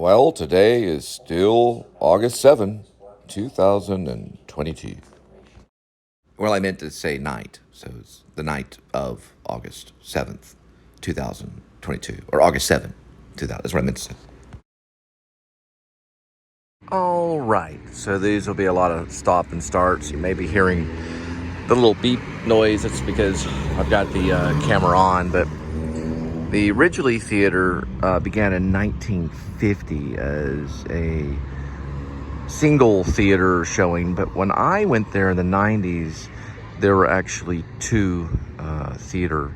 Well, today is still August 7, 2022. Well, I meant to say night, so it's the night of August 7th, 2022, or August 7th, 2000. That's what I meant to say. All right, so these will be a lot of stop and starts. You may be hearing the little beep noise. It's because I've got the camera on, but the Ridgely Theater began in 1950 as a single theater showing, but when I went there in the 90s, there were actually two two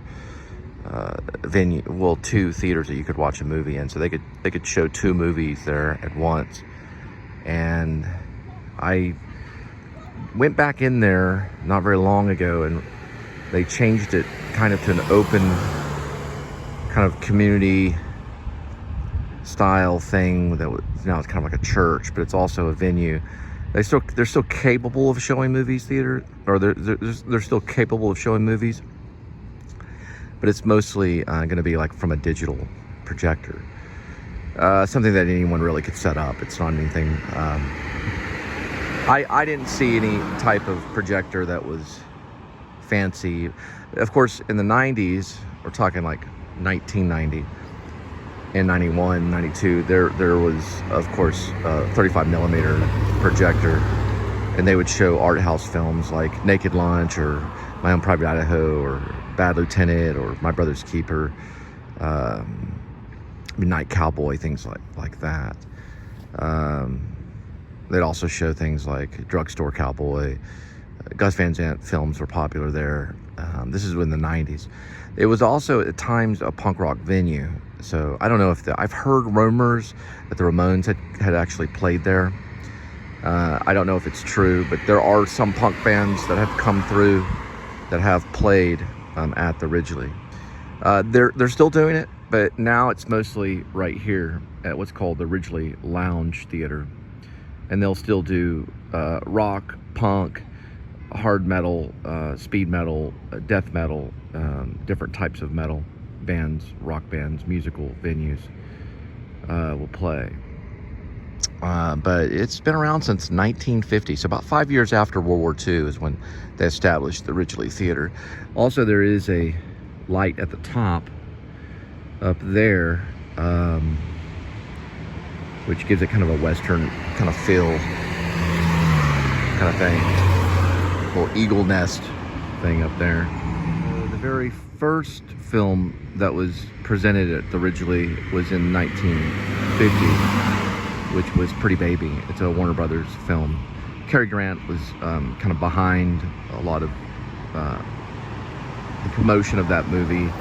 theaters that you could watch a movie in, so they could show two movies there at once. And I went back in there not very long ago, and they changed it kind of to an open kind of community style thing that now it's kind of like a church, but it's also a venue. They're still capable of showing movies they're still capable of showing movies, but it's mostly going to be like from a digital projector, something that anyone really could set up. It's not anything. I didn't see any type of projector that was fancy. Of course, in the 90s, we're talking like 1990 and 91, 92, there was, of course, a 35 millimeter projector, and they would show art house films like Naked Lunch or My Own Private Idaho or Bad Lieutenant or My Brother's Keeper, Midnight Cowboy, things like that. They'd also show things like Drugstore Cowboy. Gus Van Sant films were popular there. This is in the 90s. It was also at times a punk rock venue. So I don't know if I've heard rumors that the Ramones had actually played there. I don't know if it's true, but there are some punk bands that have come through that have played at the Ridgely. They're still doing it, but now it's mostly right here at what's called the Ridgely Lounge Theater. And they'll still do rock, punk, hard metal, speed metal, death metal, different types of metal bands, rock bands, musical venues will play. But it's been around since 1950, so about 5 years after World War II is when they established the Ridgely Theater. Also, there is a light at the top up there, which gives it kind of a Western kind of feel, kind of thing. Little eagle nest thing up there. The very first film that was presented at the Ridgely was in 1950, which was Pretty Baby. It's a Warner Brothers film. Cary Grant was kind of behind a lot of the promotion of that movie,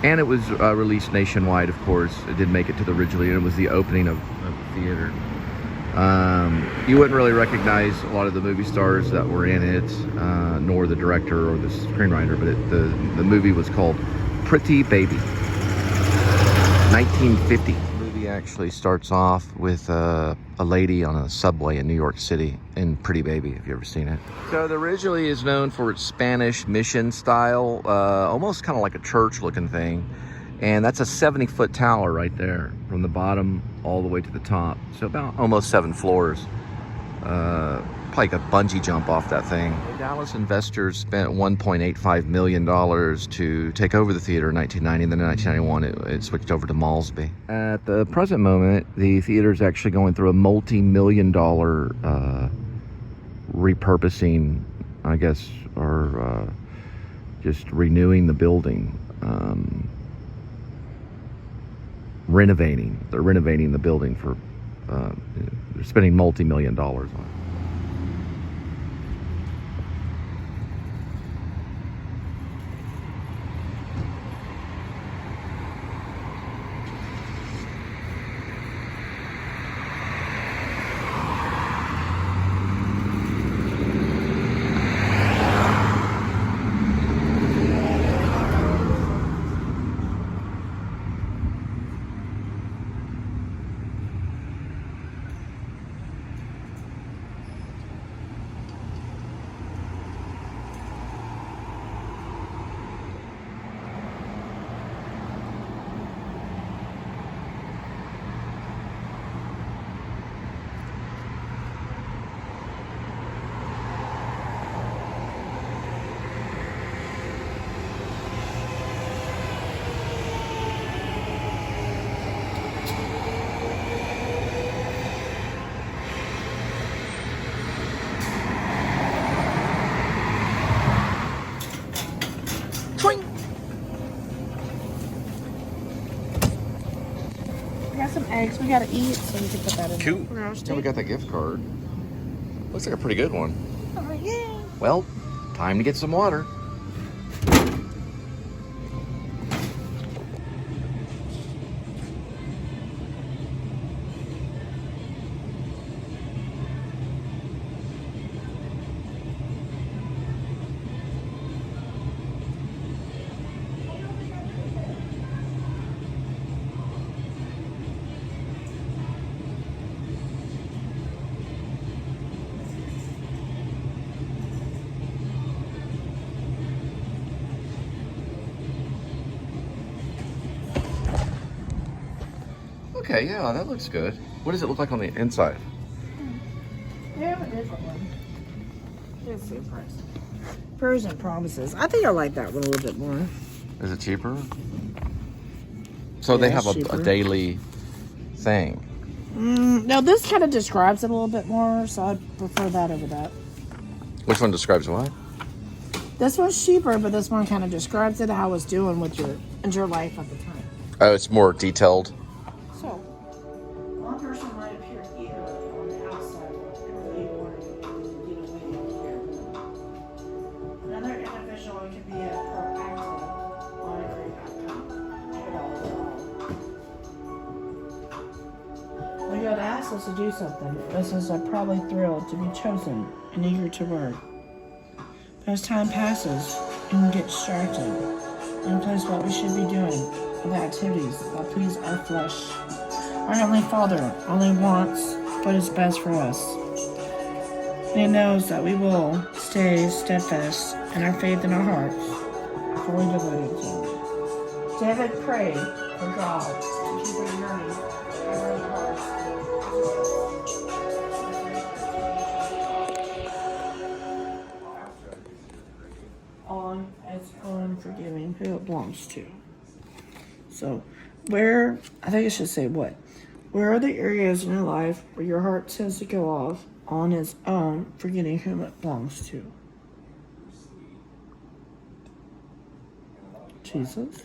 and it was released nationwide. Of course, it did make it to the Ridgely, and it was the opening of the theater. You wouldn't really recognize a lot of the movie stars that were in it, nor the director or the screenwriter, but the movie was called Pretty Baby, 1950. The movie actually starts off with a lady on a subway in New York City in Pretty Baby, if you've ever seen it. So the Ridgely is known for its Spanish mission style, almost kind of like a church looking thing. And that's a 70-foot tower right there, from the bottom all the way to the top. So about almost 7 floors. Probably like a bungee jump off that thing. Dallas investors spent $1.85 million to take over the theater in 1990. And then in 1991, it switched over to Maulsby. At the present moment, the theater is actually going through a multi-million-dollar repurposing, I guess, or just renewing the building. They're renovating the building for they're spending multi-million dollars on it. eggs we gotta eat, so we can put that in Cool. the roasted. Yeah, we got that gift card. Looks like a pretty good one. Oh, yeah. Well, time to get some water. Okay, yeah, that looks good. What does it look like on the inside? We have a different one. Let's see, price. Pros and promises. I think I like that one a little bit more. Is it cheaper? So they have a daily thing. No, this kind of describes it a little bit more, so I'd prefer that over that. Which one describes what? This one's cheaper, but this one kind of describes it, how it's doing with your life at the time. Oh, it's more detailed. So, one person might appear either on the outside or here. Another individual can be a proactive on a great outcome. When God asks us to do something, this is probably thrilled to be chosen and eager to work. But as time passes, we can get distracted and replace what we should be doing with activities that please our flesh. Our Heavenly Father only wants what is best for us. And He knows that we will stay steadfast in our faith in our hearts, fully devoted to Him. David prayed for God to keep a yearning in our hearts. On its unforgiving who it belongs to. So, where, I think I should say what? Where are the areas in your life where your heart tends to go off on its own, forgetting whom it belongs to? Jesus?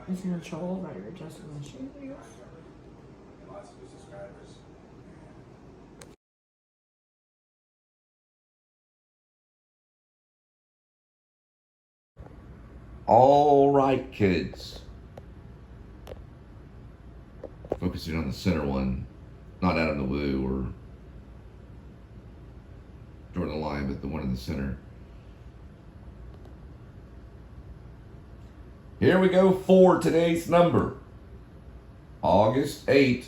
Is he in control about your destination? All right, kids. Focusing on the center one, not Adam the Woo or Jordan the Lion, but the one in the center. Here we go for today's number. August 8,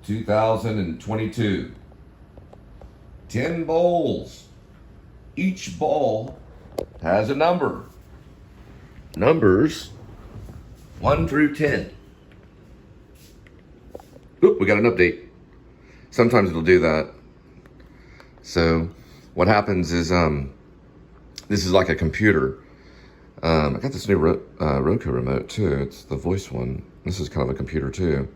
2022. 10 bowls. Each bowl has a number. Numbers 1 through 10. Oop, we got an update. Sometimes it'll do that. So what happens is this is like a computer. I got this new Roku remote too. It's the voice one. This is kind of a computer too.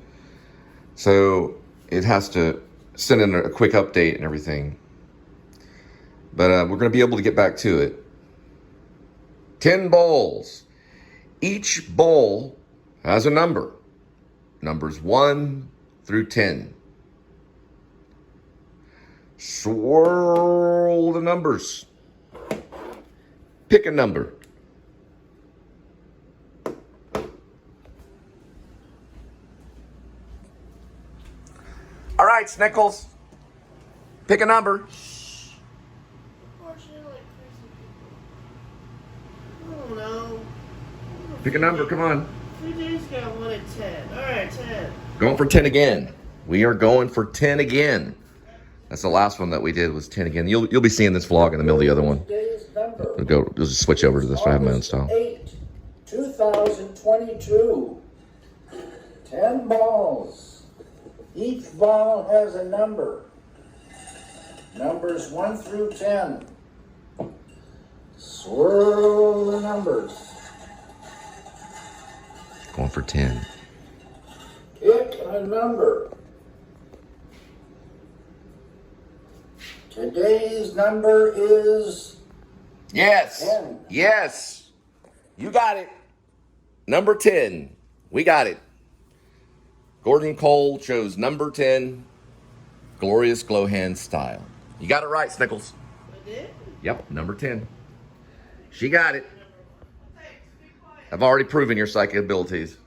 So it has to send in a quick update and everything. But we're going to be able to get back to it. 10 bowls. Each bowl has a number. Numbers 1 through 10. Swirl the numbers. Pick a number. All right, Snickles. Pick a number. Oh no. Pick a number, come on. 2 days ago, I wanted 10. All right, 10. Going for 10 again. We are going for 10 again. That's the last one that we did was 10 again. You'll be seeing this vlog in the middle of the other one. We'll just switch over to this. I have my own style. 8, 2022. 10 balls. Each ball has a number. Numbers 1 through 10. Swirl the numbers. Going for 10. Pick a number. Today's number is Yes. 10. Yes. You got it. Number 10. We got it. Gordon Cole chose number 10, Glorious Glow Hand Style. You got it right, Snickles. I did? Yep, number 10. She got it. I've already proven your psychic abilities.